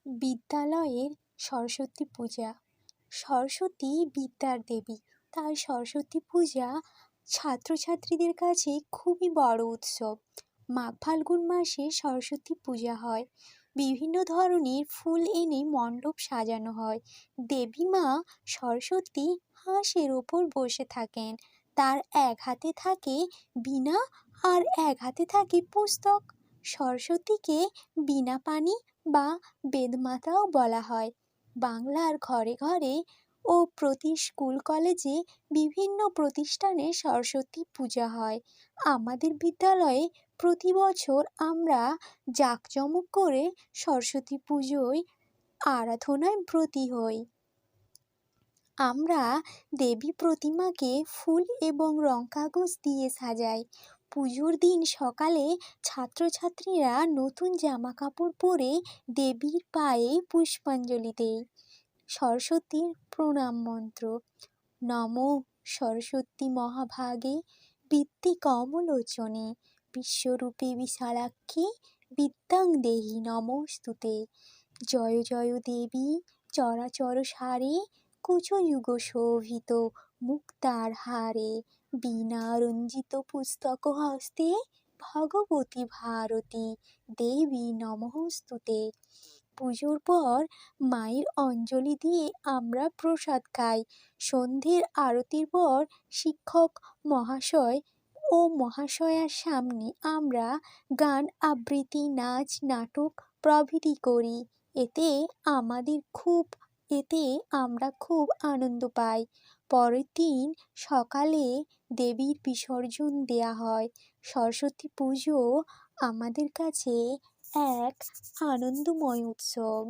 বিদ্যালয়ের সরস্বতী পূজা। সরস্বতী বিদ্যার দেবী, তাই সরস্বতী পূজা ছাত্রছাত্রীদের কাছে খুবই বড় উৎসব। মাঘ ফাল্গুন মাসে সরস্বতী পূজা হয়। বিভিন্ন ধরনের ফুল এনে মণ্ডপ সাজানো হয়। দেবী মা সরস্বতী হাঁসের ওপর বসে থাকেন। তার এক হাতে থাকে বীণা আর এক হাতে থাকে পুস্তক। সরস্বতীকে বীণা পাণি বা বেদমাতাও বলা হয়। বাংলার ঘরে ঘরে ও প্রতি স্কুল কলেজে বিভিন্ন প্রতিষ্ঠানে সরস্বতী পূজা হয়। আমাদের বিদ্যালয়ে প্রতি বছর আমরা জাঁকজমক করে সরস্বতী পুজোয় আরাধনায় ব্রতী হই। আমরা দেবী প্রতিমাকে ফুল এবং রং কাগজ দিয়ে সাজাই। পুজোর দিন সকালে ছাত্রছাত্রীরা নতুন জামা কাপড় পরে দেবীর পায়ে পুষ্পাঞ্জলি দেয়। সরস্বতীর প্রণাম মন্ত্র: নমো সরস্বতী মহাভাগে বিদ্যে কমলোচনে বিশ্বরূপে বিশালাক্ষী বিদ্যাং দেহি নমস্তুতে। জয় জয় দেবী চরাচর সারে কুচযুগ শোভিত মুক্তার হারে বীণা রঞ্জিত পুস্তক হস্তে ভগবতী ভারতী দেবী নমস্তুতে। পুজোর পর মায়ের অঞ্জলি দিয়ে আমরা প্রসাদ খাই। সন্ধ্যের আরতির পর শিক্ষক মহাশয় ও মহাশয়ার সামনে আমরা গান আবৃত্তি, নাচ, নাটক প্রভৃতি করি। এতে আমরা খুব আনন্দ পাই। পরের দিন সকালে দেবীর বিসর্জন দেয়া হয়। সরস্বতী পুজো আমাদের কাছে এক আনন্দময় উৎসব।